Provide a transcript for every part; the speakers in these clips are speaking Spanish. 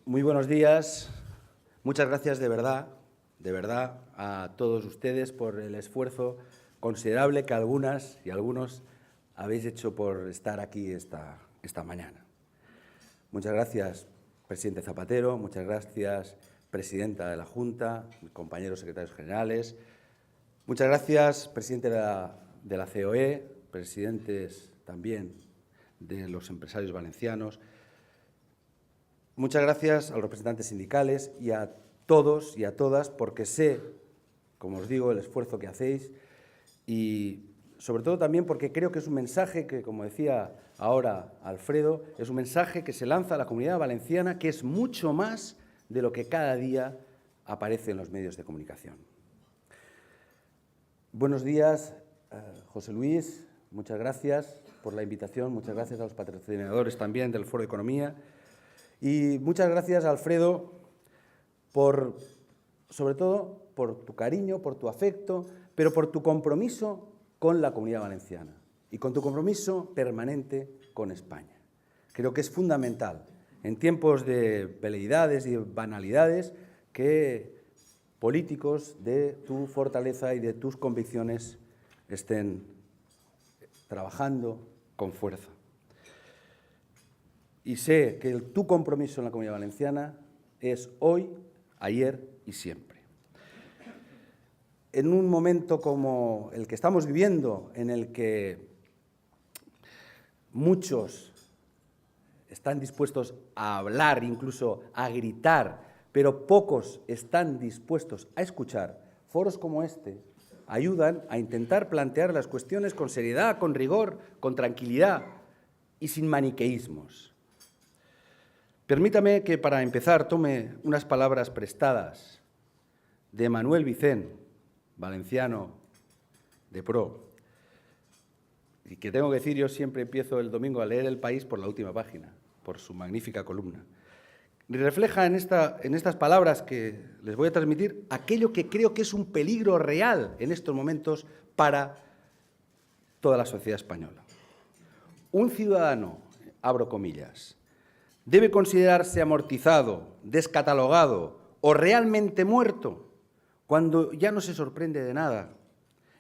Muy buenos días. Muchas gracias de verdad a todos ustedes por el esfuerzo considerable que algunas y algunos habéis hecho por estar aquí esta mañana. Muchas gracias, presidente Zapatero, muchas gracias, presidenta de la Junta, compañeros secretarios generales, muchas gracias, presidente de la COE, presidentes también de los empresarios valencianos. Muchas gracias a los representantes sindicales y a todos y a todas, porque sé, como os digo, el esfuerzo que hacéis y sobre todo también porque creo que es un mensaje que, como decía ahora Alfredo, es un mensaje que se lanza a la comunidad valenciana que es mucho más de lo que cada día aparece en los medios de comunicación. Buenos días, José Luis, muchas gracias por la invitación, muchas gracias a los patrocinadores también del Foro de Economía. Y muchas gracias, Alfredo, sobre todo por tu cariño, por tu afecto, pero por tu compromiso con la Comunidad Valenciana y con tu compromiso permanente con España. Creo que es fundamental, en tiempos de veleidades y banalidades, que políticos de tu fortaleza y de tus convicciones estén trabajando con fuerza. Y sé que tu compromiso en la Comunidad Valenciana es hoy, ayer y siempre. En un momento como el que estamos viviendo, en el que muchos están dispuestos a hablar, incluso a gritar, pero pocos están dispuestos a escuchar, foros como este ayudan a intentar plantear las cuestiones con seriedad, con rigor, con tranquilidad y sin maniqueísmos. Permítame que, para empezar, tome unas palabras prestadas de Manuel Vicent, valenciano de pro, y que tengo que decir, yo siempre empiezo el domingo a leer El País por la última página, por su magnífica columna. Y refleja en estas palabras que les voy a transmitir aquello que creo que es un peligro real en estos momentos para toda la sociedad española. Un ciudadano, abro comillas, debe considerarse amortizado, descatalogado o realmente muerto cuando ya no se sorprende de nada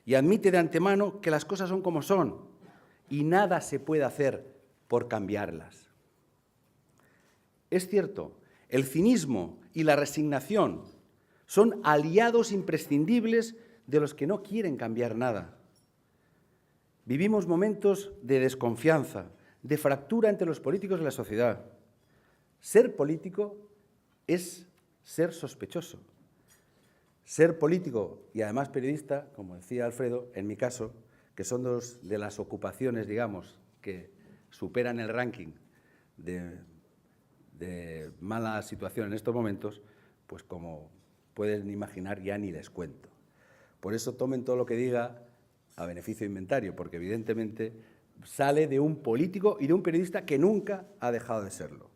y admite de antemano que las cosas son como son y nada se puede hacer por cambiarlas. Es cierto, el cinismo y la resignación son aliados imprescindibles de los que no quieren cambiar nada. Vivimos momentos de desconfianza, de fractura entre los políticos y la sociedad. Ser político es ser sospechoso. Ser político y además periodista, como decía Alfredo, en mi caso, que son dos de las ocupaciones, digamos, que superan el ranking de mala situación en estos momentos, pues como pueden imaginar ya ni les cuento. Por eso tomen todo lo que diga a beneficio de inventario, porque evidentemente sale de un político y de un periodista que nunca ha dejado de serlo.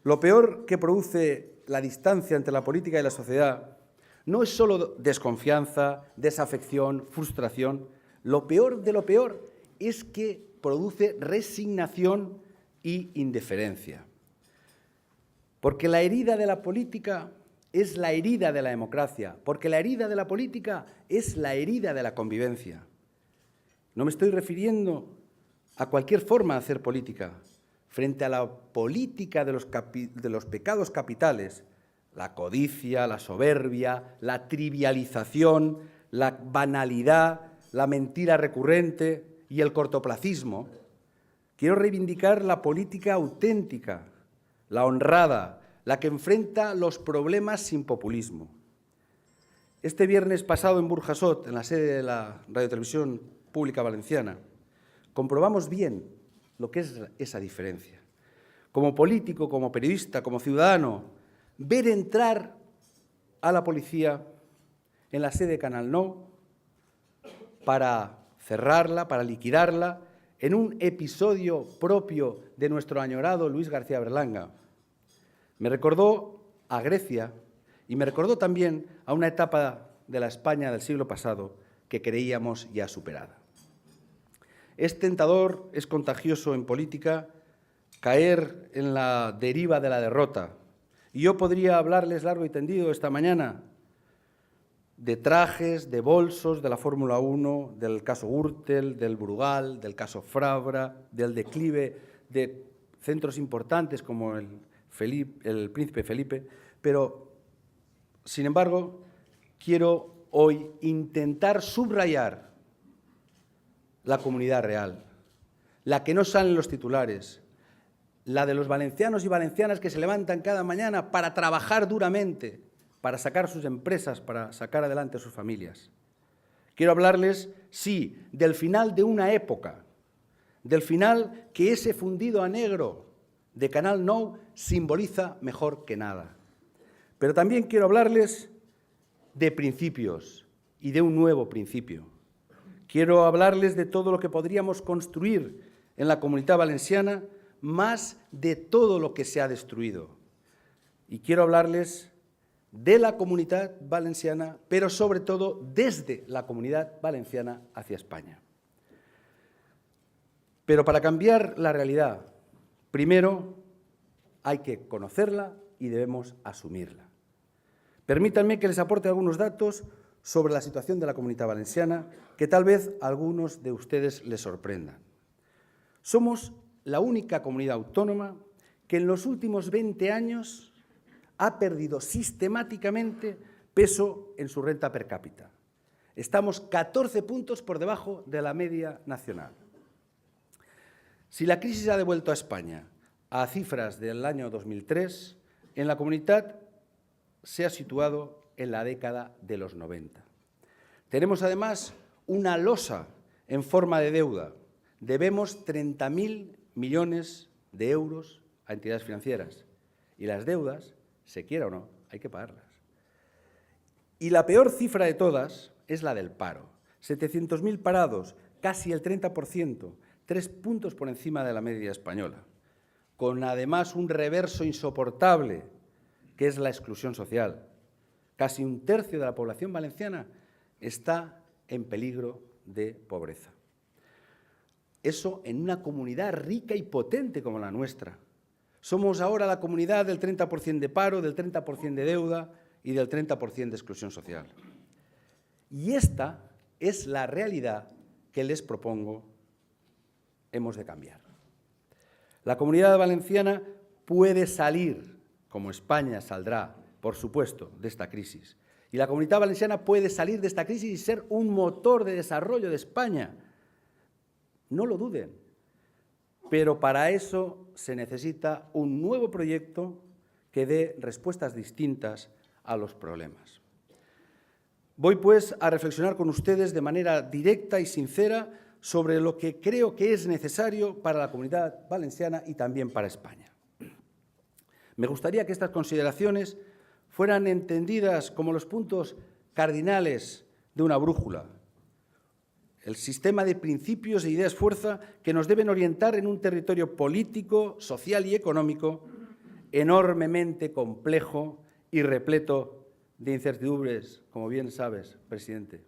Lo peor que produce la distancia entre la política y la sociedad no es solo desconfianza, desafección, frustración. Lo peor de lo peor es que produce resignación y indiferencia. Porque la herida de la política es la herida de la democracia, porque la herida de la política es la herida de la convivencia. No me estoy refiriendo a cualquier forma de hacer política. Frente a la política de los pecados capitales, la codicia, la soberbia, la trivialización, la banalidad, la mentira recurrente y el cortoplacismo, quiero reivindicar la política auténtica, la honrada, la que enfrenta los problemas sin populismo. Este viernes pasado en Burjasot, en la sede de la Radiotelevisión Pública Valenciana, comprobamos bien lo que es esa diferencia. Como político, como periodista, como ciudadano, ver entrar a la policía en la sede de Canal Nou para cerrarla, para liquidarla, en un episodio propio de nuestro añorado Luis García Berlanga, me recordó a Grecia y me recordó también a una etapa de la España del siglo pasado que creíamos ya superada. Es tentador, es contagioso en política caer en la deriva de la derrota, Y yo podría hablarles largo y tendido esta mañana de trajes, de bolsos, de la Fórmula 1, del caso Gürtel, del Brugal, del caso Fabra, del declive de centros importantes como el Príncipe Felipe, pero, sin embargo, quiero hoy intentar subrayar la comunidad real, la que no sale en los titulares, la de los valencianos y valencianas que se levantan cada mañana para trabajar duramente, para sacar sus empresas, para sacar adelante a sus familias. Quiero hablarles, sí, del final de una época, del final que ese fundido a negro de Canal Nou simboliza mejor que nada. Pero también quiero hablarles de principios y de un nuevo principio. Quiero hablarles de todo lo que podríamos construir en la Comunitat Valenciana, más de todo lo que se ha destruido. Y quiero hablarles de la Comunitat Valenciana, pero sobre todo desde la Comunidad Valenciana hacia España. Pero para cambiar la realidad, primero hay que conocerla y debemos asumirla. Permítanme que les aporte algunos datos sobre la situación de la Comunitat Valenciana que tal vez a algunos de ustedes les sorprendan. Somos la única comunidad autónoma que en los últimos 20 años ha perdido sistemáticamente peso en su renta per cápita. Estamos 14 puntos por debajo de la media nacional. Si la crisis ha devuelto a España a cifras del año 2003, en la comunidad se ha situado en la década de los 90. Tenemos además una losa en forma de deuda. Debemos 30.000 millones de euros a entidades financieras y las deudas, se quiera o no, hay que pagarlas. Y la peor cifra de todas es la del paro. 700.000 parados, casi el 30%, 3 puntos por encima de la media española, con además un reverso insoportable, que es la exclusión social. Casi un tercio de la población valenciana está en peligro de pobreza. Eso en una comunidad rica y potente como la nuestra. Somos ahora la comunidad del 30% de paro, del 30% de deuda y del 30% de exclusión social. Y esta es la realidad que les propongo hemos de cambiar. La Comunidad Valenciana puede salir, como España saldrá, por supuesto, de esta crisis. Y la Comunidad Valenciana puede salir de esta crisis y ser un motor de desarrollo de España. No lo duden. Pero para eso se necesita un nuevo proyecto que dé respuestas distintas a los problemas. Voy, pues, a reflexionar con ustedes de manera directa y sincera sobre lo que creo que es necesario para la Comunidad Valenciana y también para España. Me gustaría que estas consideraciones fueran entendidas como los puntos cardinales de una brújula, el sistema de principios e ideas fuerza que nos deben orientar en un territorio político, social y económico enormemente complejo y repleto de incertidumbres, como bien sabes, presidente.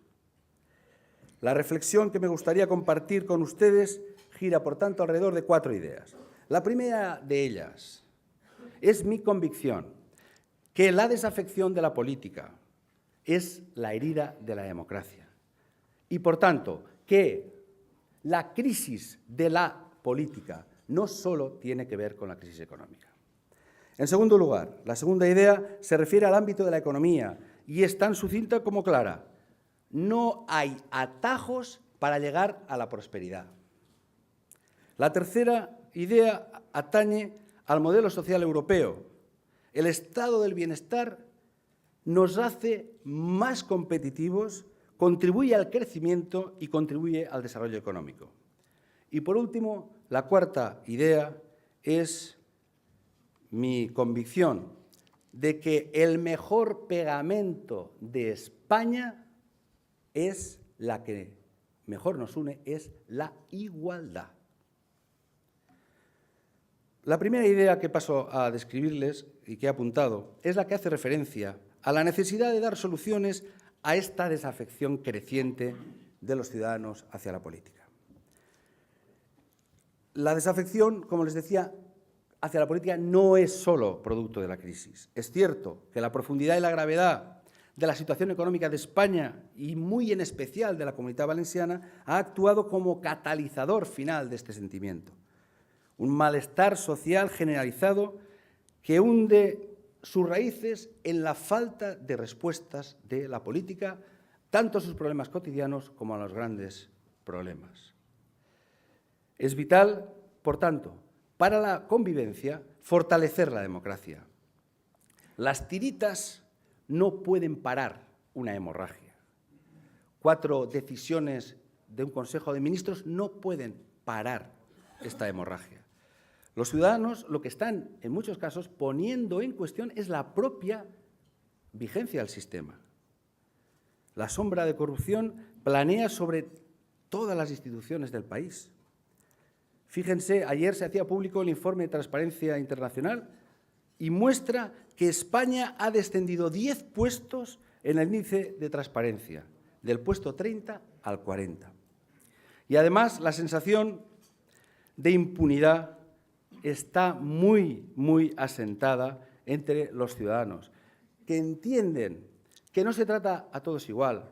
La reflexión que me gustaría compartir con ustedes gira, por tanto, alrededor de 4 ideas. La primera de ellas es mi convicción que la desafección de la política es la herida de la democracia. Y, por tanto, que la crisis de la política no solo tiene que ver con la crisis económica. En segundo lugar, la segunda idea se refiere al ámbito de la economía y es tan sucinta como clara. No hay atajos para llegar a la prosperidad. La tercera idea atañe al modelo social europeo. El estado del bienestar nos hace más competitivos, contribuye al crecimiento y contribuye al desarrollo económico. Y por último, la cuarta idea es mi convicción de que el mejor pegamento de España es la que mejor nos une, es la igualdad. La primera idea que paso a describirles y que he apuntado es la que hace referencia a la necesidad de dar soluciones a esta desafección creciente de los ciudadanos hacia la política. La desafección, como les decía, hacia la política no es solo producto de la crisis. Es cierto que la profundidad y la gravedad de la situación económica de España y muy en especial de la Comunitat Valenciana ha actuado como catalizador final de este sentimiento. Un malestar social generalizado que hunde sus raíces en la falta de respuestas de la política, tanto a sus problemas cotidianos como a los grandes problemas. Es vital, por tanto, para la convivencia, fortalecer la democracia. Las tiritas no pueden parar una hemorragia. 4 decisiones de un Consejo de Ministros no pueden parar esta hemorragia. Los ciudadanos lo que están, en muchos casos, poniendo en cuestión es la propia vigencia del sistema. La sombra de corrupción planea sobre todas las instituciones del país. Fíjense, ayer se hacía público el informe de Transparencia Internacional y muestra que España ha descendido 10 puestos en el índice de transparencia, del puesto 30 al 40. Y además la sensación de impunidad está muy asentada entre los ciudadanos, que entienden que no se trata a todos igual,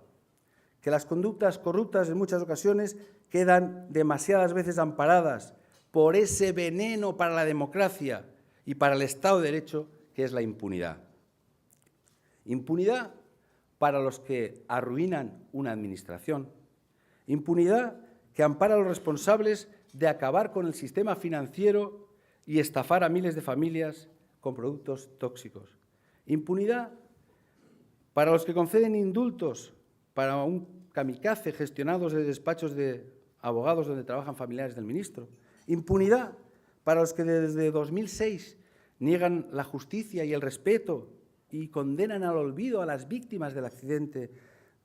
que las conductas corruptas en muchas ocasiones quedan demasiadas veces amparadas por ese veneno para la democracia y para el Estado de Derecho que es la impunidad. Impunidad para los que arruinan una administración. Impunidad que ampara a los responsables de acabar con el sistema financiero y estafar a miles de familias con productos tóxicos. Impunidad para los que conceden indultos para un kamikaze gestionados de despachos de abogados donde trabajan familiares del ministro. Impunidad para los que desde 2006 niegan la justicia y el respeto y condenan al olvido a las víctimas del accidente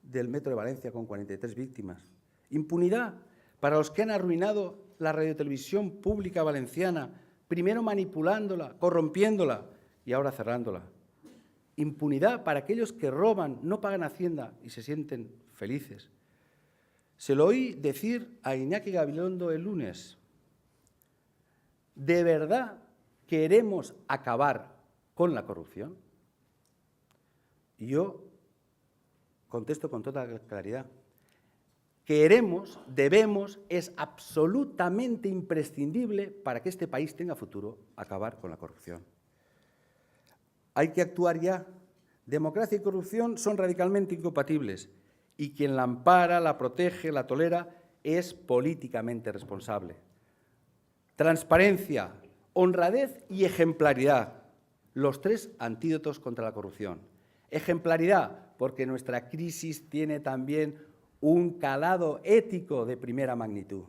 del Metro de Valencia con 43 víctimas. Impunidad para los que han arruinado la radiotelevisión pública valenciana, primero manipulándola, corrompiéndola y ahora cerrándola. Impunidad para aquellos que roban, no pagan Hacienda y se sienten felices. Se lo oí decir a Iñaki Gabilondo el lunes. ¿De verdad queremos acabar con la corrupción? Y yo contesto con toda claridad. Queremos, debemos, es absolutamente imprescindible para que este país tenga futuro acabar con la corrupción. Hay que actuar ya. Democracia y corrupción son radicalmente incompatibles y quien la ampara, la protege, la tolera es políticamente responsable. Transparencia, honradez y ejemplaridad, los 3 antídotos contra la corrupción. Ejemplaridad, porque nuestra crisis tiene también un calado ético de primera magnitud.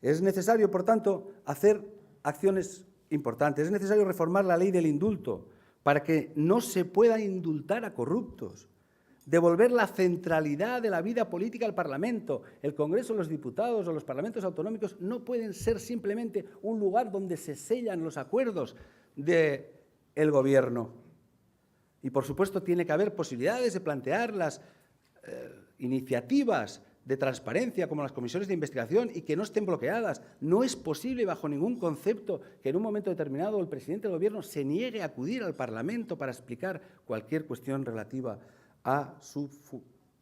Es necesario, por tanto, hacer acciones importantes. Es necesario reformar la ley del indulto para que no se pueda indultar a corruptos. Devolver la centralidad de la vida política al Parlamento. El Congreso, los diputados o los parlamentos autonómicos no pueden ser simplemente un lugar donde se sellan los acuerdos del Gobierno. Y, por supuesto, tiene que haber posibilidades de plantear las iniciativas de transparencia como las comisiones de investigación y que no estén bloqueadas. No es posible bajo ningún concepto que en un momento determinado el presidente del Gobierno se niegue a acudir al Parlamento para explicar cualquier cuestión relativa a su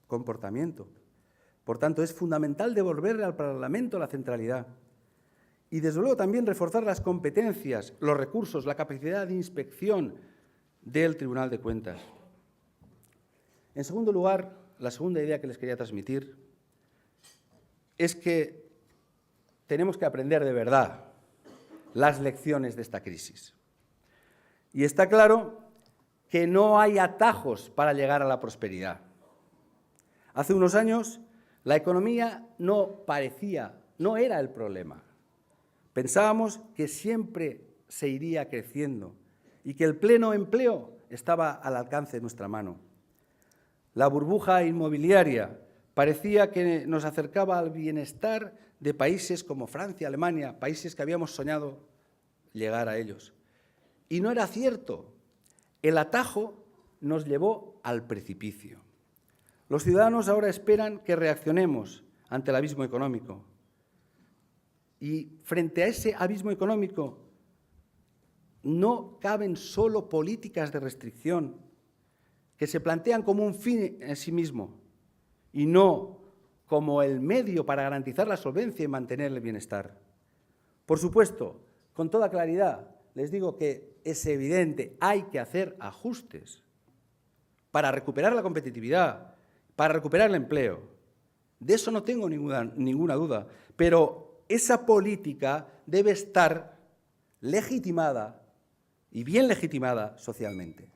comportamiento. Por tanto, es fundamental devolverle al Parlamento la centralidad y, desde luego, también reforzar las competencias, los recursos, la capacidad de inspección del Tribunal de Cuentas. En segundo lugar, la segunda idea que les quería transmitir es que tenemos que aprender de verdad las lecciones de esta crisis. Y está claro que no hay atajos para llegar a la prosperidad. Hace unos años la economía no era el problema. Pensábamos que siempre se iría creciendo y que el pleno empleo estaba al alcance de nuestra mano. La burbuja inmobiliaria parecía que nos acercaba al bienestar de países como Francia, Alemania, países que habíamos soñado llegar a ellos. Y no era cierto. El atajo nos llevó al precipicio. Los ciudadanos ahora esperan que reaccionemos ante el abismo económico. Y frente a ese abismo económico, no caben solo políticas de restricción que se plantean como un fin en sí mismo y no como el medio para garantizar la solvencia y mantener el bienestar. Por supuesto, con toda claridad, les digo que es evidente, hay que hacer ajustes para recuperar la competitividad, para recuperar el empleo. De eso no tengo ninguna duda, pero esa política debe estar legitimada y bien legitimada socialmente.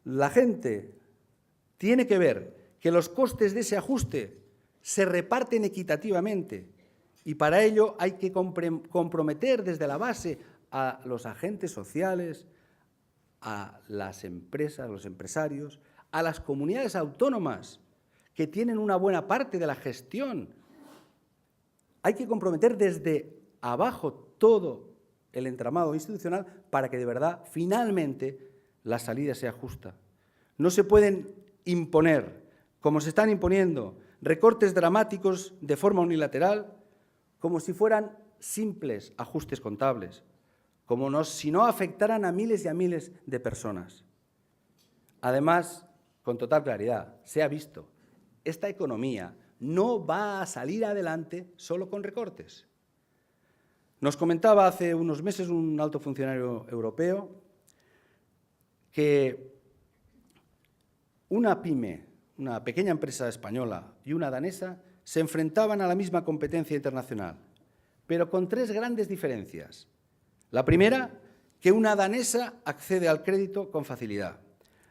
La gente tiene que ver que los costes de ese ajuste se reparten equitativamente y para ello hay que comprometer desde la base a los agentes sociales, a las empresas, a los empresarios, a las comunidades autónomas que tienen una buena parte de la gestión. Hay que comprometer desde abajo todo el entramado institucional para que de verdad, finalmente, la salida sea justa. No se pueden imponer, como se están imponiendo, recortes dramáticos de forma unilateral, como si fueran simples ajustes contables, como si no afectaran a miles y a miles de personas. Además, con total claridad, se ha visto, esta economía no va a salir adelante solo con recortes. Nos comentaba hace unos meses un alto funcionario europeo que una pyme, una pequeña empresa española y una danesa se enfrentaban a la misma competencia internacional, pero con tres grandes diferencias. La primera, que una danesa accede al crédito con facilidad.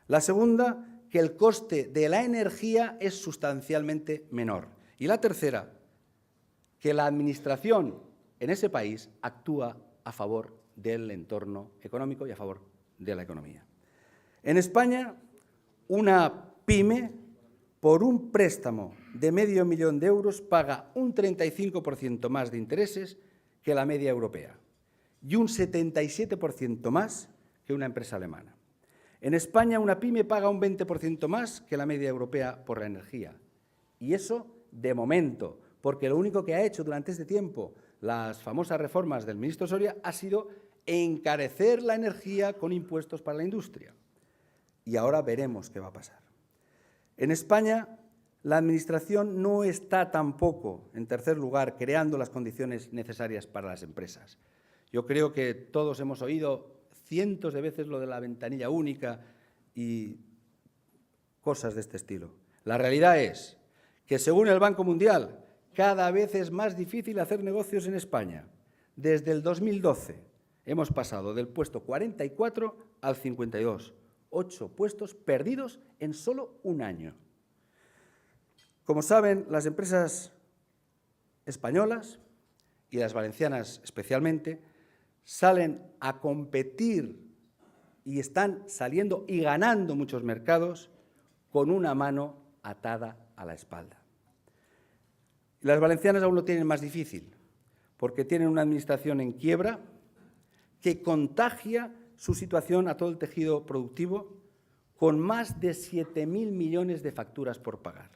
La segunda, que el coste de la energía es sustancialmente menor. Y la tercera, que la administración en ese país actúa a favor del entorno económico y a favor de la economía. En España, una pyme, por un préstamo de $500.000 de euros, paga un 35% más de intereses que la media europea y un 77% más que una empresa alemana. En España, una pyme paga un 20% más que la media europea por la energía. Y eso, de momento, porque lo único que ha hecho durante este tiempo las famosas reformas del ministro Soria ha sido encarecer la energía con impuestos para la industria. Y ahora veremos qué va a pasar. En España, la Administración no está tampoco, en tercer lugar, creando las condiciones necesarias para las empresas. Yo creo que todos hemos oído cientos de veces lo de la ventanilla única y cosas de este estilo. La realidad es que, según el Banco Mundial, cada vez es más difícil hacer negocios en España. Desde el 2012 hemos pasado del puesto 44 al 52, 8 puestos perdidos en solo un año. Como saben, las empresas españolas y las valencianas especialmente salen a competir y están saliendo y ganando muchos mercados con una mano atada a la espalda. Las valencianas aún lo tienen más difícil, porque tienen una administración en quiebra que contagia su situación a todo el tejido productivo con más de 7.000 millones de facturas por pagar.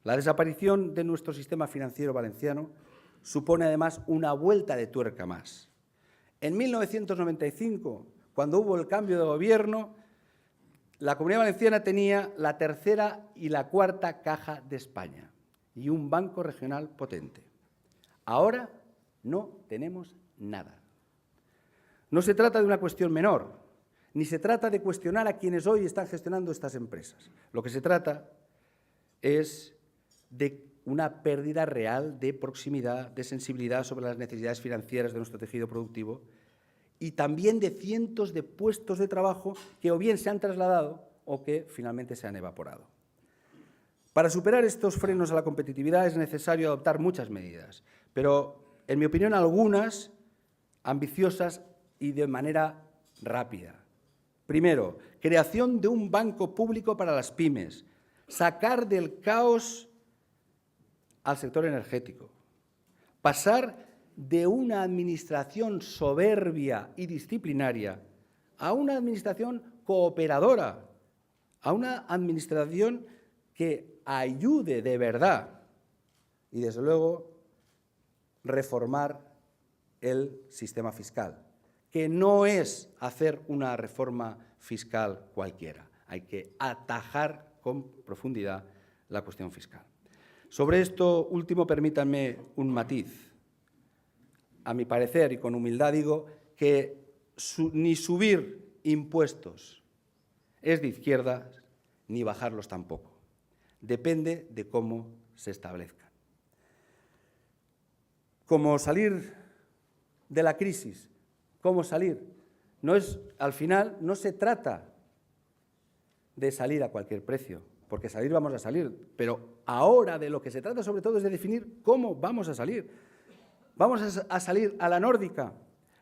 La desaparición de nuestro sistema financiero valenciano supone además una vuelta de tuerca más. En 1995, cuando hubo el cambio de gobierno, la Comunidad Valenciana tenía la tercera y la cuarta caja de España y un banco regional potente. Ahora no tenemos nada. No se trata de una cuestión menor, ni se trata de cuestionar a quienes hoy están gestionando estas empresas. Lo que se trata es de una pérdida real de proximidad, de sensibilidad sobre las necesidades financieras de nuestro tejido productivo y también de cientos de puestos de trabajo que o bien se han trasladado o que finalmente se han evaporado. Para superar estos frenos a la competitividad es necesario adoptar muchas medidas, pero, en mi opinión, algunas ambiciosas y de manera rápida. Primero, creación de un banco público para las pymes, sacar del caos al sector energético, pasar de una administración soberbia y disciplinaria a una administración cooperadora, a una administración que ayude de verdad y, desde luego, reformar el sistema fiscal, que no es hacer una reforma fiscal cualquiera. Hay que atajar con profundidad la cuestión fiscal. Sobre esto último, permítanme un matiz. A mi parecer, y con humildad digo, que ni subir impuestos es de izquierda, ni bajarlos tampoco. Depende de cómo se establezcan. Cómo salir de la crisis, cómo salir. Al final no se trata de salir a cualquier precio, porque salir vamos a salir, pero ahora de lo que se trata sobre todo es de definir cómo vamos a salir. Vamos a salir a la nórdica,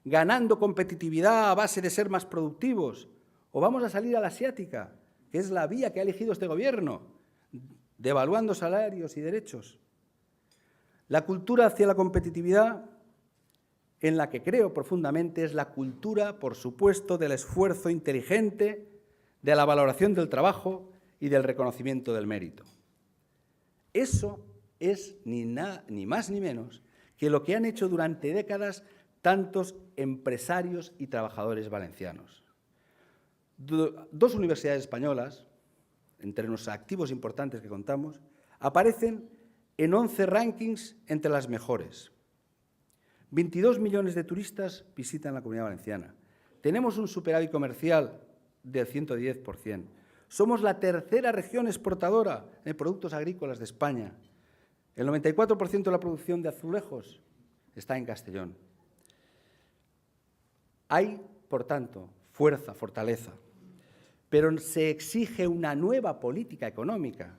ganando competitividad a base de ser más productivos, o vamos a salir a la asiática, que es la vía que ha elegido este gobierno, devaluando salarios y derechos. La cultura hacia la competitividad, en la que creo profundamente, es la cultura, por supuesto, del esfuerzo inteligente, de la valoración del trabajo y del reconocimiento del mérito. Eso es ni más ni menos que lo que han hecho durante décadas tantos empresarios y trabajadores valencianos. Dos universidades españolas, entre los activos importantes que contamos, aparecen en 11 rankings entre las mejores. 22 millones de turistas visitan la Comunidad Valenciana. Tenemos un superávit comercial del 110%. Somos la tercera región exportadora de productos agrícolas de España. El 94% de la producción de azulejos está en Castellón. Hay, por tanto, fuerza, fortaleza, pero se exige una nueva política económica,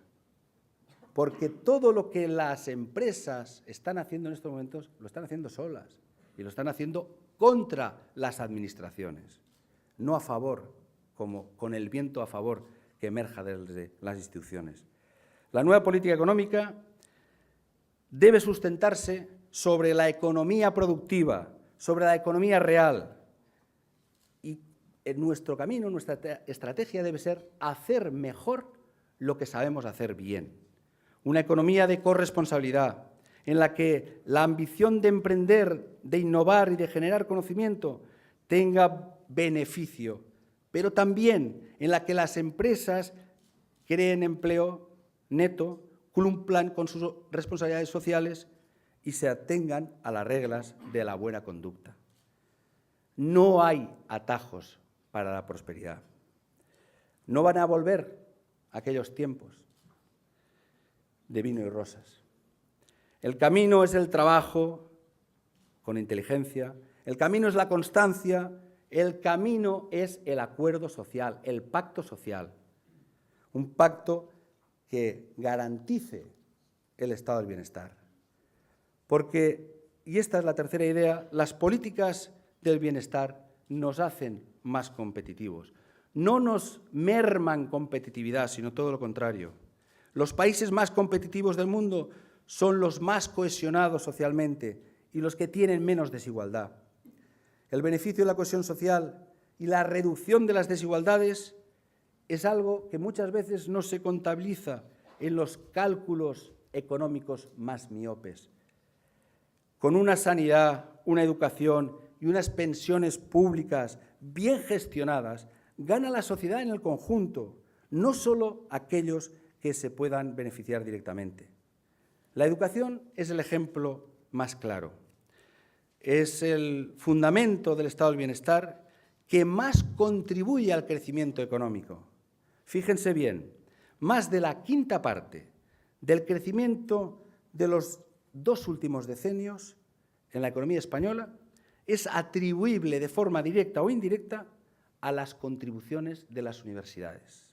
porque todo lo que las empresas están haciendo en estos momentos lo están haciendo solas y lo están haciendo contra las administraciones, no a favor, como con el viento a favor que emerja desde las instituciones. La nueva política económica debe sustentarse sobre la economía productiva, sobre la economía real. Y en nuestro camino, nuestra estrategia debe ser hacer mejor lo que sabemos hacer bien. Una economía de corresponsabilidad, en la que la ambición de emprender, de innovar y de generar conocimiento tenga beneficio, pero también en la que las empresas creen empleo neto, cumplan con sus responsabilidades sociales y se atengan a las reglas de la buena conducta. No hay atajos para la prosperidad. No van a volver aquellos tiempos de vino y rosas. El camino es el trabajo con inteligencia, el camino es la constancia, el camino es el acuerdo social, el pacto social. Un pacto que garantice el estado del bienestar. Porque, y esta es la tercera idea, las políticas del bienestar nos hacen más competitivos. No nos merman competitividad, sino todo lo contrario. Los países más competitivos del mundo son los más cohesionados socialmente y los que tienen menos desigualdad. El beneficio de la cohesión social y la reducción de las desigualdades es algo que muchas veces no se contabiliza en los cálculos económicos más miopes. Con una sanidad, una educación y unas pensiones públicas bien gestionadas, gana la sociedad en el conjunto, no solo aquellos que se puedan beneficiar directamente. La educación es el ejemplo más claro. Es el fundamento del estado del bienestar que más contribuye al crecimiento económico. Fíjense bien, más de la quinta parte del crecimiento de los 2 últimos decenios en la economía española es atribuible de forma directa o indirecta a las contribuciones de las universidades.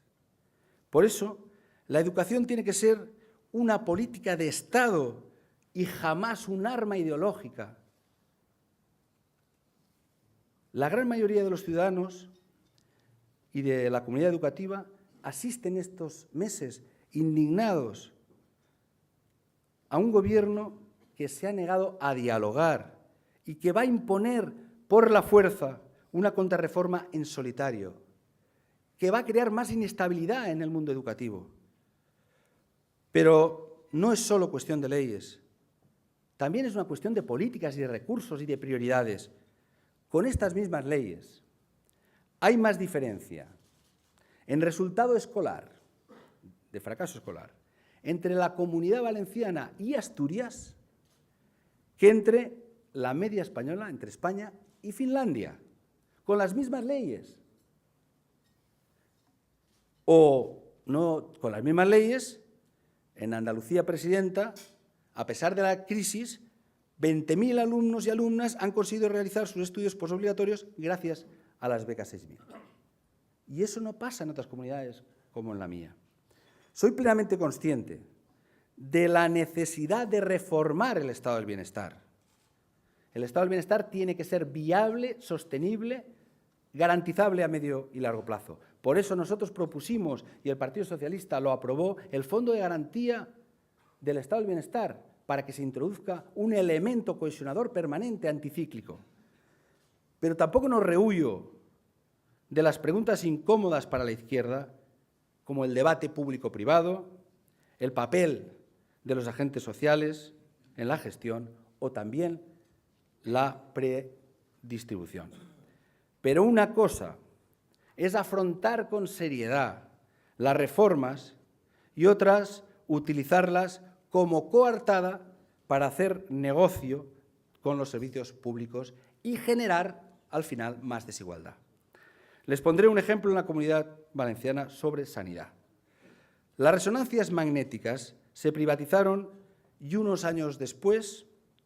Por eso, la educación tiene que ser una política de Estado y jamás un arma ideológica. La gran mayoría de los ciudadanos y de la comunidad educativa asisten estos meses indignados a un gobierno que se ha negado a dialogar y que va a imponer por la fuerza una contrarreforma en solitario, que va a crear más inestabilidad en el mundo educativo. Pero no es solo cuestión de leyes, también es una cuestión de políticas y de recursos y de prioridades. con estas mismas leyes, hay más diferencia en resultado escolar, de fracaso escolar, entre la Comunidad Valenciana y Asturias que entre la media española, entre España y Finlandia, con las mismas leyes. O no con las mismas leyes, en Andalucía, presidenta, a pesar de la crisis, 20.000 alumnos y alumnas han conseguido realizar sus estudios posobligatorios gracias a las becas 6.000. Y eso no pasa en otras comunidades como en la mía. Soy plenamente consciente de la necesidad de reformar el estado del bienestar. El estado del bienestar tiene que ser viable, sostenible, garantizable a medio y largo plazo. Por eso nosotros propusimos, y el Partido Socialista lo aprobó, el Fondo de Garantía del Estado del Bienestar, para que se introduzca un elemento cohesionador permanente anticíclico. Pero tampoco nos rehuyo de las preguntas incómodas para la izquierda, como el debate público-privado, el papel de los agentes sociales en la gestión o también la predistribución. Pero una cosa es afrontar con seriedad las reformas y otras utilizarlas como coartada para hacer negocio con los servicios públicos y generar, al final, más desigualdad. Les pondré un ejemplo en la Comunidad Valenciana sobre sanidad. Las resonancias magnéticas se privatizaron y unos años después,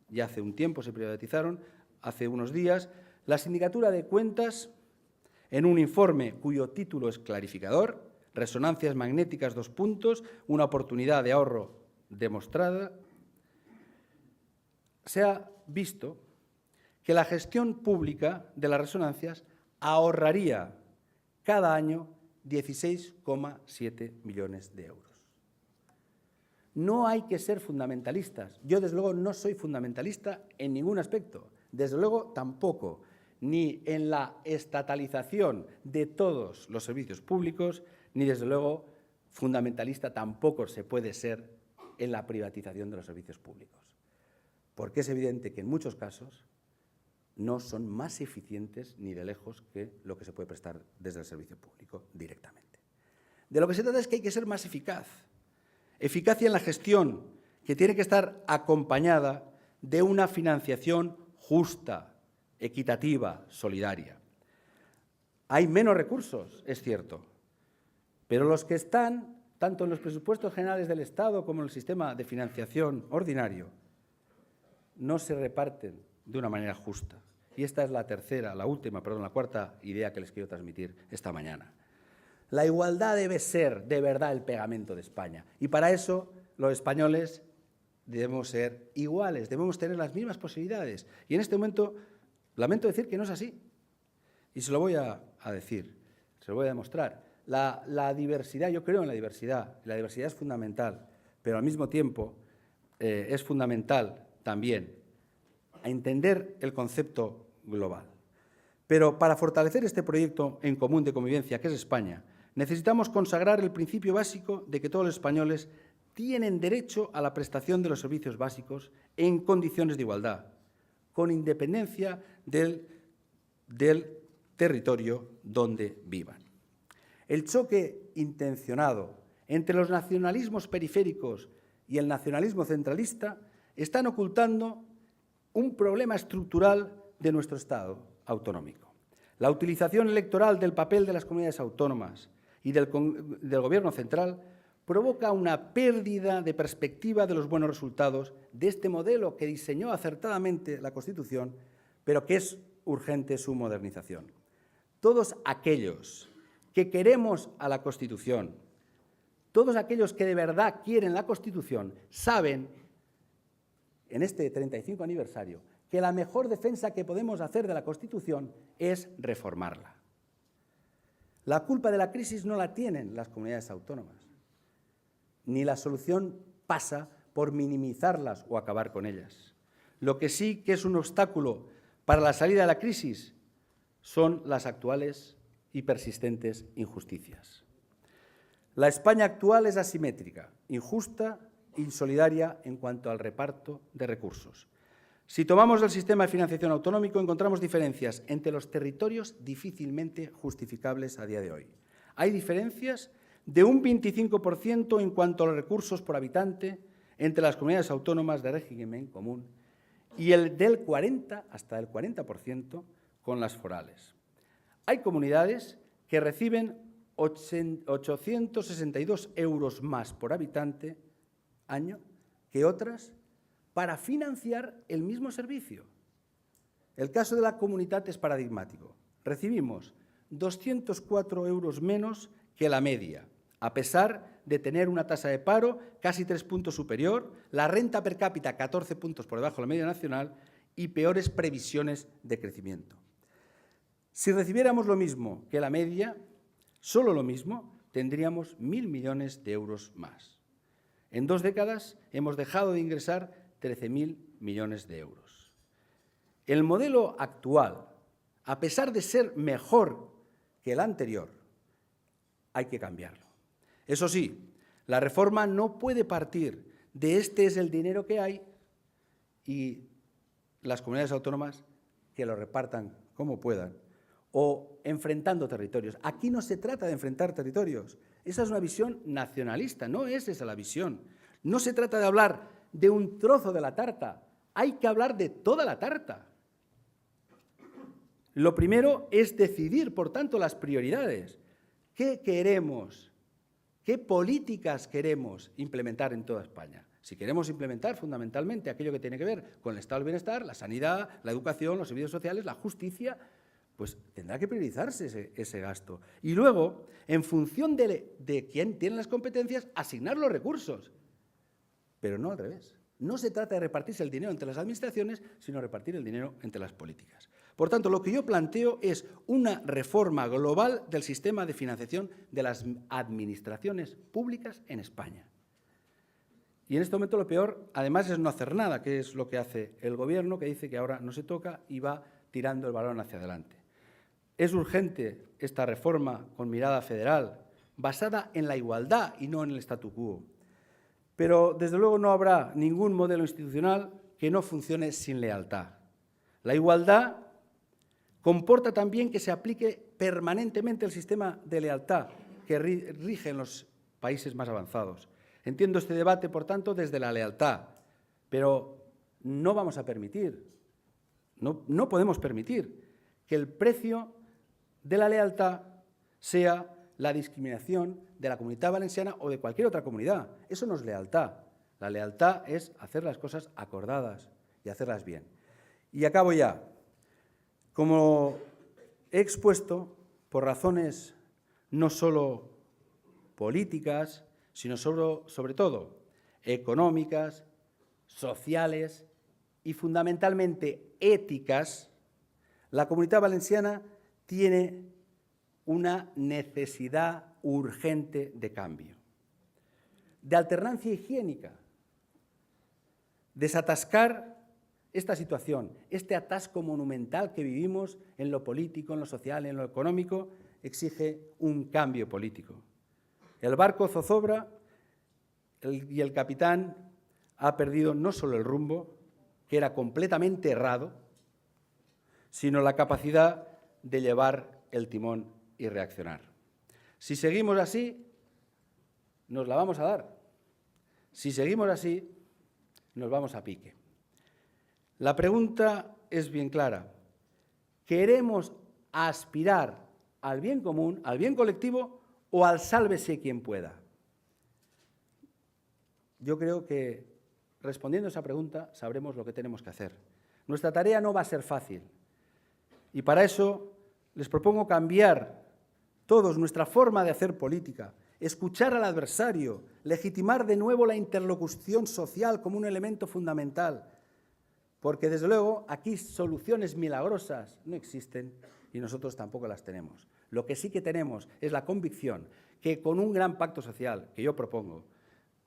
ya hace un tiempo se privatizaron, hace unos días, la Sindicatura de Cuentas, en un informe cuyo título es clarificador, Resonancias magnéticas, una oportunidad de ahorro demostrada, se ha visto que la gestión pública de las resonancias ahorraría cada año 16,7 millones de euros. No hay que ser fundamentalistas. Yo, desde luego, no soy fundamentalista en ningún aspecto. Desde luego, tampoco, ni en la estatalización de todos los servicios públicos, ni, desde luego, fundamentalista tampoco se puede ser en la privatización de los servicios públicos. Porque es evidente que en muchos casos no son más eficientes ni de lejos que lo que se puede prestar desde el servicio público directamente. De lo que se trata es que hay que ser más eficaz. Eficacia en la gestión, que tiene que estar acompañada de una financiación justa, equitativa, solidaria. Hay menos recursos, es cierto, pero los que están, tanto en los presupuestos generales del Estado como en el sistema de financiación ordinario, no se reparten de una manera justa. Y esta es la cuarta idea que les quiero transmitir esta mañana. La igualdad debe ser, de verdad, el pegamento de España. Y para eso, los españoles debemos ser iguales, debemos tener las mismas posibilidades. Y en este momento, lamento decir que no es así. Y se lo voy a decir, se lo voy a demostrar. La diversidad, yo creo en la diversidad es fundamental, pero al mismo tiempo es fundamental también a entender el concepto global. Pero para fortalecer este proyecto en común de convivencia que es España, necesitamos consagrar el principio básico de que todos los españoles tienen derecho a la prestación de los servicios básicos en condiciones de igualdad, con independencia del territorio donde vivan. El choque intencionado entre los nacionalismos periféricos y el nacionalismo centralista están ocultando un problema estructural de nuestro Estado autonómico. La utilización electoral del papel de las comunidades autónomas y del Gobierno central provoca una pérdida de perspectiva de los buenos resultados de este modelo que diseñó acertadamente la Constitución, pero que es urgente su modernización. Todos aquellos que queremos a la Constitución, todos aquellos que de verdad quieren la Constitución, saben, en este 35 aniversario, que la mejor defensa que podemos hacer de la Constitución es reformarla. La culpa de la crisis no la tienen las comunidades autónomas, ni la solución pasa por minimizarlas o acabar con ellas. Lo que sí que es un obstáculo para la salida de la crisis son las actuales y persistentes injusticias. La España actual es asimétrica, injusta, insolidaria en cuanto al reparto de recursos. Si tomamos el sistema de financiación autonómico, encontramos diferencias entre los territorios difícilmente justificables a día de hoy. Hay diferencias de un 25% en cuanto a los recursos por habitante entre las comunidades autónomas de régimen común y el del 40 hasta el 40% con las forales. Hay comunidades que reciben 862 euros más por habitante año que otras para financiar el mismo servicio. El caso de la Comunitat es paradigmático. Recibimos 204 euros menos que la media, a pesar de tener una tasa de paro casi 3 puntos superior, la renta per cápita 14 puntos por debajo de la media nacional y peores previsiones de crecimiento. Si recibiéramos lo mismo que la media, solo lo mismo, tendríamos 1.000 millones de euros más. En 2 décadas hemos dejado de ingresar 13.000 millones de euros. El modelo actual, a pesar de ser mejor que el anterior, hay que cambiarlo. Eso sí, la reforma no puede partir de este es el dinero que hay y las comunidades autónomas que lo repartan como puedan o enfrentando territorios. Aquí no se trata de enfrentar territorios. Esa es una visión nacionalista, no es esa la visión. No se trata de hablar de un trozo de la tarta, hay que hablar de toda la tarta. Lo primero es decidir, por tanto, las prioridades. ¿Qué queremos? ¿Qué políticas queremos implementar en toda España? Si queremos implementar fundamentalmente aquello que tiene que ver con el estado del bienestar, la sanidad, la educación, los servicios sociales, la justicia, pues tendrá que priorizarse ese gasto. Y luego, en función de quién tiene las competencias, asignar los recursos. Pero no al revés. No se trata de repartirse el dinero entre las administraciones, sino repartir el dinero entre las políticas. Por tanto, lo que yo planteo es una reforma global del sistema de financiación de las administraciones públicas en España. Y en este momento lo peor, además, es no hacer nada, que es lo que hace el Gobierno, que dice que ahora no se toca y va tirando el balón hacia adelante. Es urgente esta reforma con mirada federal, basada en la igualdad y no en el statu quo. Pero, desde luego, no habrá ningún modelo institucional que no funcione sin lealtad. La igualdad comporta también que se aplique permanentemente el sistema de lealtad que rige en los países más avanzados. Entiendo este debate, por tanto, desde la lealtad, pero no vamos a permitir, no podemos permitir que el precio de la lealtad sea la discriminación de la Comunitat Valenciana o de cualquier otra comunidad. Eso no es lealtad. La lealtad es hacer las cosas acordadas y hacerlas bien. Y acabo ya. Como he expuesto, por razones no solo políticas, sino sobre todo económicas, sociales y fundamentalmente éticas, la Comunitat Valenciana tiene una necesidad urgente de cambio, de alternancia higiénica, desatascar esta situación, este atasco monumental que vivimos en lo político, en lo social, en lo económico, exige un cambio político. El barco zozobra y el capitán ha perdido no solo el rumbo, que era completamente errado, sino la capacidad de llevar el timón y reaccionar. Si seguimos así, nos la vamos a dar. Si seguimos así, nos vamos a pique. La pregunta es bien clara. ¿Queremos aspirar al bien común, al bien colectivo o al sálvese quien pueda? Yo creo que respondiendo a esa pregunta sabremos lo que tenemos que hacer. Nuestra tarea no va a ser fácil y para eso les propongo cambiar todos nuestra forma de hacer política, escuchar al adversario, legitimar de nuevo la interlocución social como un elemento fundamental, porque desde luego aquí soluciones milagrosas no existen y nosotros tampoco las tenemos. Lo que sí que tenemos es la convicción que con un gran pacto social que yo propongo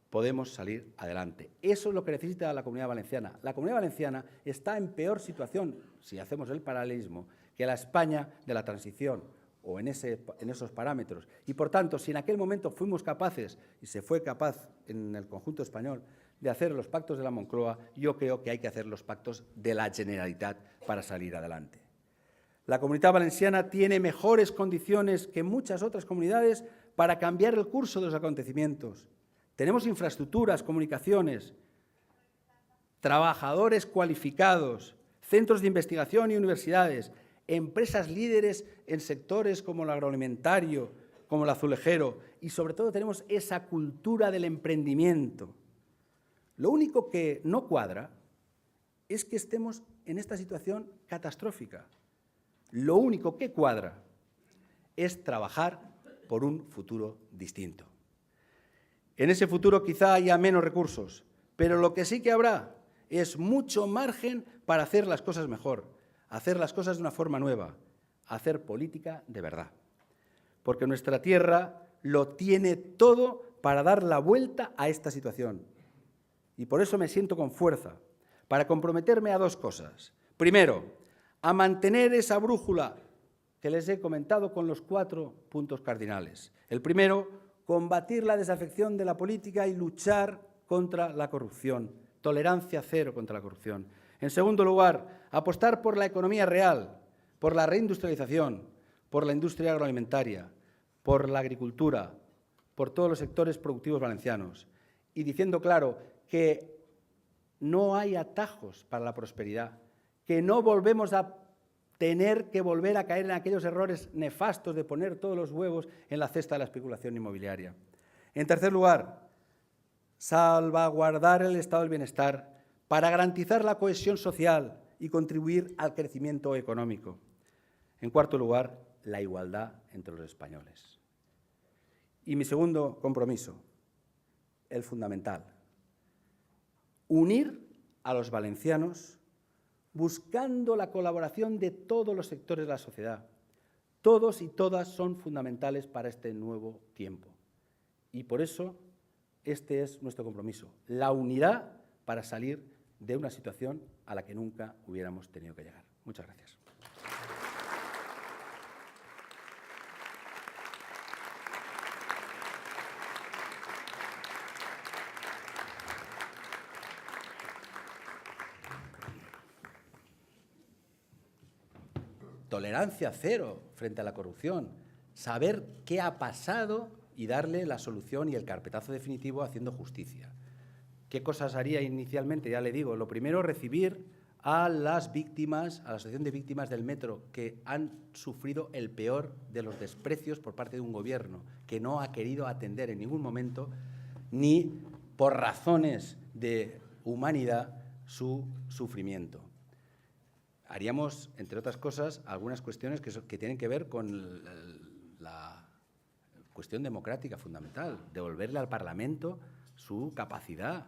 podemos salir adelante. Eso es lo que necesita la Comunidad Valenciana. La Comunidad Valenciana está en peor situación, si hacemos el paralelismo, que la España de la transición o en esos parámetros. Y, por tanto, si en aquel momento fuimos capaces, y se fue capaz en el conjunto español, de hacer los pactos de la Moncloa, yo creo que hay que hacer los pactos de la Generalitat para salir adelante. La Comunitat Valenciana tiene mejores condiciones que muchas otras comunidades para cambiar el curso de los acontecimientos. Tenemos infraestructuras, comunicaciones, trabajadores cualificados, centros de investigación y universidades, empresas líderes en sectores como el agroalimentario, como el azulejero, y sobre todo tenemos esa cultura del emprendimiento. Lo único que no cuadra es que estemos en esta situación catastrófica. Lo único que cuadra es trabajar por un futuro distinto. En ese futuro quizá haya menos recursos, pero lo que sí que habrá es mucho margen para hacer las cosas mejor, hacer las cosas de una forma nueva, hacer política de verdad. Porque nuestra tierra lo tiene todo para dar la vuelta a esta situación. Y por eso me siento con fuerza, para comprometerme a dos cosas. Primero, a mantener esa brújula que les he comentado con los 4 puntos cardinales. El primero, combatir la desafección de la política y luchar contra la corrupción. Tolerancia cero contra la corrupción. En segundo lugar, apostar por la economía real, por la reindustrialización, por la industria agroalimentaria, por la agricultura, por todos los sectores productivos valencianos. Y diciendo claro que no hay atajos para la prosperidad, que no volvemos a tener que volver a caer en aquellos errores nefastos de poner todos los huevos en la cesta de la especulación inmobiliaria. En tercer lugar, salvaguardar el estado del bienestar para garantizar la cohesión social y contribuir al crecimiento económico. En cuarto lugar, la igualdad entre los españoles. Y mi segundo compromiso, el fundamental, unir a los valencianos buscando la colaboración de todos los sectores de la sociedad. Todos y todas son fundamentales para este nuevo tiempo. Y por eso este es nuestro compromiso, la unidad para salir de una situación a la que nunca hubiéramos tenido que llegar. Muchas gracias. Tolerancia cero frente a la corrupción, saber qué ha pasado y darle la solución y el carpetazo definitivo haciendo justicia. ¿Qué cosas haría inicialmente? Ya le digo, lo primero, recibir a las víctimas, a la Asociación de Víctimas del Metro, que han sufrido el peor de los desprecios por parte de un gobierno que no ha querido atender en ningún momento, ni por razones de humanidad, su sufrimiento. Haríamos, entre otras cosas, algunas cuestiones que tienen que ver con la cuestión democrática fundamental, devolverle al Parlamento su capacidad.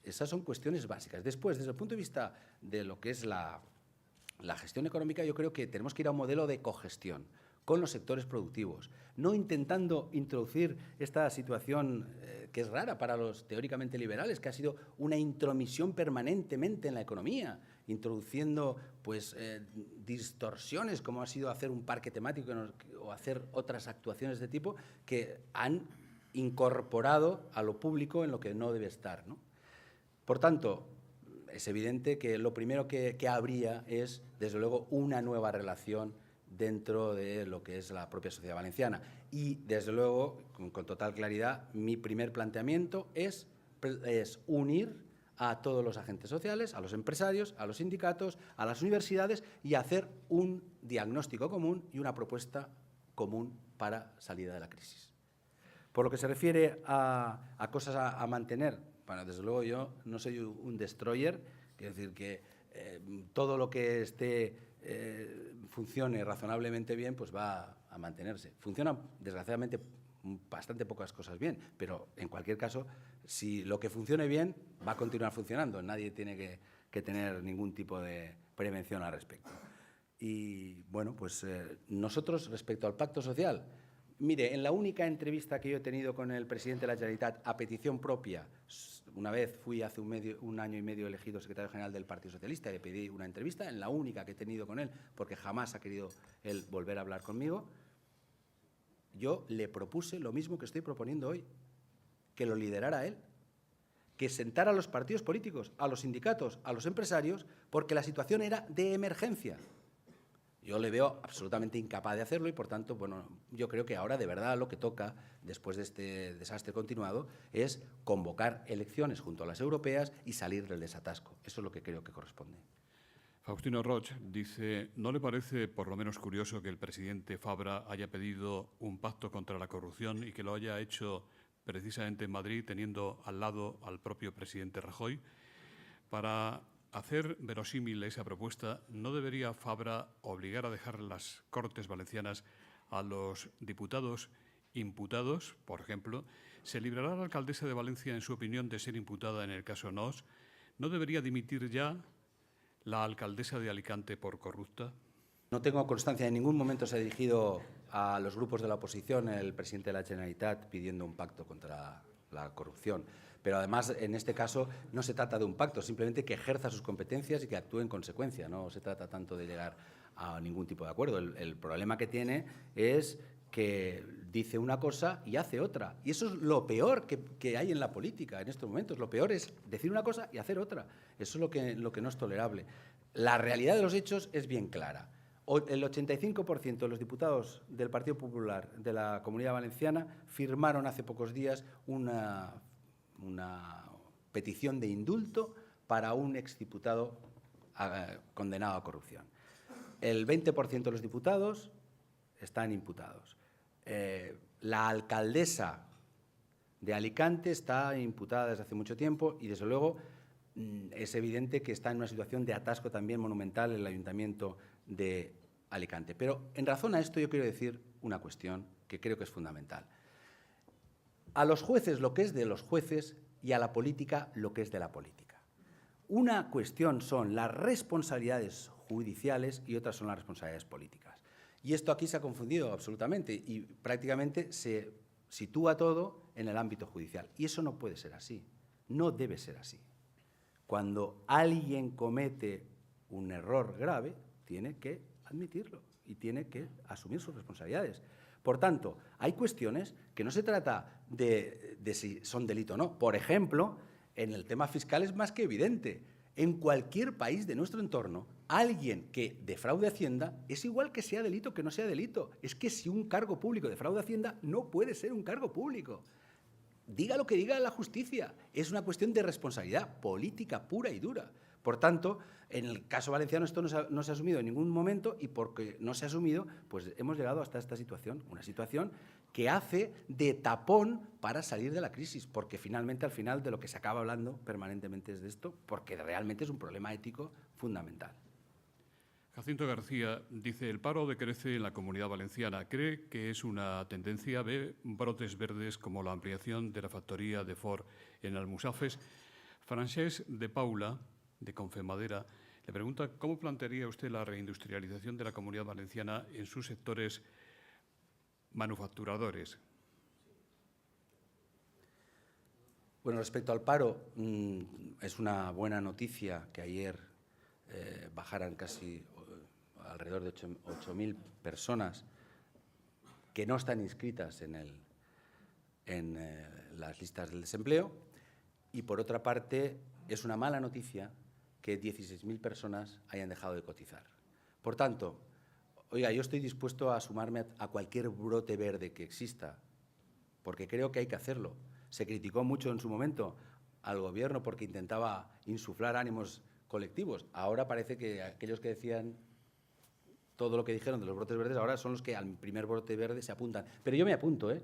Esas son cuestiones básicas. Después, desde el punto de vista de lo que es la gestión económica, yo creo que tenemos que ir a un modelo de cogestión con los sectores productivos, no intentando introducir esta situación que es rara para los teóricamente liberales, que ha sido una intromisión permanentemente en la economía, introduciendo pues, distorsiones, como ha sido hacer un parque temático o hacer otras actuaciones de tipo que han incorporado a lo público en lo que no debe estar, ¿no? Por tanto, es evidente que lo primero que habría es, desde luego, una nueva relación dentro de lo que es la propia sociedad valenciana. Y, desde luego, con total claridad, mi primer planteamiento es unir a todos los agentes sociales, a los empresarios, a los sindicatos, a las universidades y hacer un diagnóstico común y una propuesta común para salida de la crisis. Por lo que se refiere a cosas a mantener, bueno, desde luego yo no soy un destroyer, quiero decir que todo lo que funcione razonablemente bien, pues va a mantenerse. Funcionan, desgraciadamente, bastante pocas cosas bien, pero en cualquier caso, si lo que funcione bien, va a continuar funcionando. Nadie tiene que tener ningún tipo de prevención al respecto. Y, bueno, pues nosotros, respecto al pacto social, mire, en la única entrevista que yo he tenido con el presidente de la Generalitat a petición propia, una vez fui hace un año y medio elegido secretario general del Partido Socialista y le pedí una entrevista, en la única que he tenido con él, porque jamás ha querido él volver a hablar conmigo, yo le propuse lo mismo que estoy proponiendo hoy, que lo liderara él, que sentar a los partidos políticos, a los sindicatos, a los empresarios, porque la situación era de emergencia. Yo le veo absolutamente incapaz de hacerlo y, por tanto, bueno, yo creo que ahora de verdad lo que toca, después de este desastre continuado, es convocar elecciones junto a las europeas y salir del desatasco. Eso es lo que creo que corresponde. Faustino Roig dice, ¿no le parece por lo menos curioso que el presidente Fabra haya pedido un pacto contra la corrupción y que lo haya hecho precisamente en Madrid, teniendo al lado al propio presidente Rajoy? Para hacer verosímil esa propuesta, ¿no debería Fabra obligar a dejar las Cortes Valencianas a los diputados imputados? Por ejemplo, ¿se librará la alcaldesa de Valencia, en su opinión, de ser imputada en el caso Nos? ¿No debería dimitir ya la alcaldesa de Alicante por corrupta? No tengo constancia, en ningún momento se ha dirigido a los grupos de la oposición el presidente de la Generalitat pidiendo un pacto contra la corrupción. Pero además, en este caso, no se trata de un pacto, simplemente que ejerza sus competencias y que actúe en consecuencia. No se trata tanto de llegar a ningún tipo de acuerdo. El problema que tiene es que dice una cosa y hace otra. Y eso es lo peor que hay en la política en estos momentos. Lo peor es decir una cosa y hacer otra. Eso es lo que no es tolerable. La realidad de los hechos es bien clara. El 85% de los diputados del Partido Popular de la Comunidad Valenciana firmaron hace pocos días una petición de indulto para un exdiputado condenado a corrupción. El 20% de los diputados están imputados. La alcaldesa de Alicante está imputada desde hace mucho tiempo y, desde luego, es evidente que está en una situación de atasco también monumental el Ayuntamiento de Alicante. Pero, en razón a esto, yo quiero decir una cuestión que creo que es fundamental. A los jueces lo que es de los jueces y a la política lo que es de la política. Una cuestión son las responsabilidades judiciales y otras son las responsabilidades políticas. Y esto aquí se ha confundido absolutamente y prácticamente se sitúa todo en el ámbito judicial. Y eso no puede ser así, no debe ser así. Cuando alguien comete un error grave, tiene que admitirlo y tiene que asumir sus responsabilidades. Por tanto, hay cuestiones que no se trata de si son delito o no. Por ejemplo, en el tema fiscal es más que evidente. En cualquier país de nuestro entorno, alguien que defraude Hacienda es igual que sea delito que no sea delito. Es que si un cargo público defrauda Hacienda, no puede ser un cargo público. Diga lo que diga la justicia. Es una cuestión de responsabilidad política pura y dura. Por tanto, en el caso valenciano esto no se ha asumido en ningún momento y porque no se ha asumido, pues hemos llegado hasta esta situación, una situación que hace de tapón para salir de la crisis, porque finalmente, al final, de lo que se acaba hablando permanentemente es de esto, porque realmente es un problema ético fundamental. Jacinto García dice, el paro decrece en la Comunidad Valenciana. ¿Cree que es una tendencia? ¿Ve brotes verdes como la ampliación de la factoría de Ford en Almusafes? Francesc de Paula, de Confemadera, le pregunta cómo plantearía usted la reindustrialización de la Comunidad Valenciana en sus sectores manufacturadores. Bueno, respecto al paro, es una buena noticia que ayer bajaran casi alrededor de 8.000 personas que no están inscritas en las listas del desempleo. Y, por otra parte, es una mala noticia que 16.000 personas hayan dejado de cotizar. Por tanto, oiga, yo estoy dispuesto a sumarme a cualquier brote verde que exista, porque creo que hay que hacerlo. Se criticó mucho en su momento al Gobierno porque intentaba insuflar ánimos colectivos. Ahora parece que aquellos que decían todo lo que dijeron de los brotes verdes ahora son los que al primer brote verde se apuntan. Pero yo me apunto, ¿eh?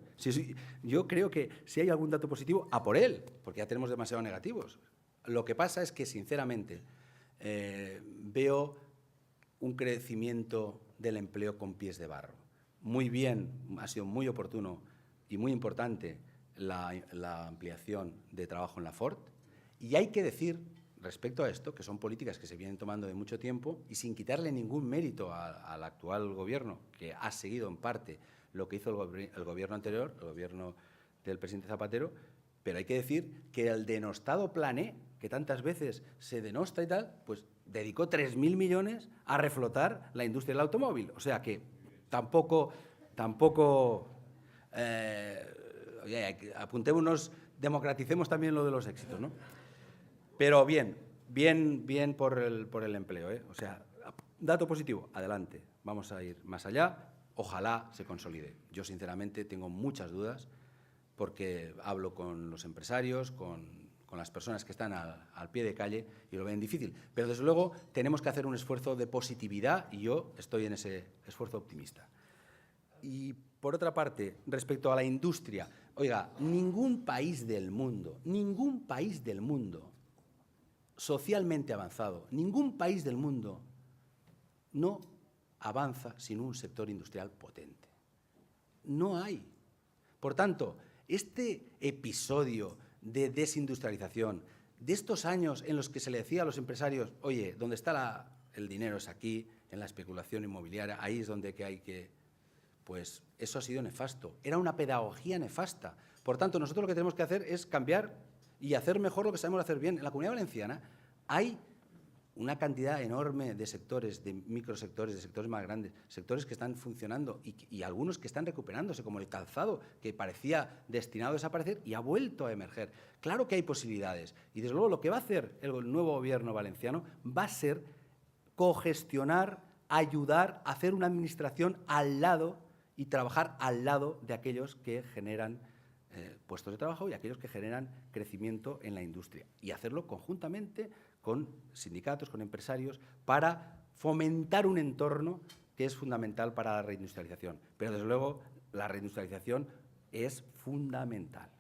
Yo creo que si hay algún dato positivo, a por él, porque ya tenemos demasiado negativos. Lo que pasa es que, sinceramente, veo un crecimiento del empleo con pies de barro. Muy bien, ha sido muy oportuno y muy importante la ampliación de trabajo en la Ford. Y hay que decir, respecto a esto, que son políticas que se vienen tomando de mucho tiempo y sin quitarle ningún mérito al actual Gobierno, que ha seguido en parte lo que hizo el Gobierno anterior, el Gobierno del presidente Zapatero, pero hay que decir que el denostado Plan E, que tantas veces se denosta y tal, pues dedicó 3.000 millones a reflotar la industria del automóvil. O sea que tampoco apuntémonos democraticemos también lo de los éxitos, ¿no? Pero bien por el empleo, ¿eh? O sea, dato positivo, adelante, vamos a ir más allá, ojalá se consolide. Yo, sinceramente, tengo muchas dudas porque hablo con los empresarios, con las personas que están al pie de calle y lo ven difícil. Pero, desde luego, tenemos que hacer un esfuerzo de positividad y yo estoy en ese esfuerzo optimista. Y, por otra parte, respecto a la industria, oiga, ningún país del mundo socialmente avanzado, ningún país del mundo no avanza sin un sector industrial potente. No hay. Por tanto, este episodio de desindustrialización, de estos años en los que se le decía a los empresarios, oye, donde está el dinero es aquí, en la especulación inmobiliaria, ahí es donde hay que... Pues eso ha sido nefasto. Era una pedagogía nefasta. Por tanto, nosotros lo que tenemos que hacer es cambiar y hacer mejor lo que sabemos hacer bien. En la Comunidad Valenciana hay una cantidad enorme de sectores, de microsectores, de sectores más grandes, sectores que están funcionando y algunos que están recuperándose, como el calzado, que parecía destinado a desaparecer y ha vuelto a emerger. Claro que hay posibilidades. Y, desde luego, lo que va a hacer el nuevo gobierno valenciano va a ser cogestionar, ayudar a hacer una administración al lado y trabajar al lado de aquellos que generan puestos de trabajo y aquellos que generan crecimiento en la industria. Y hacerlo conjuntamente con sindicatos, con empresarios, para fomentar un entorno que es fundamental para la reindustrialización. Pero, desde luego, la reindustrialización es fundamental.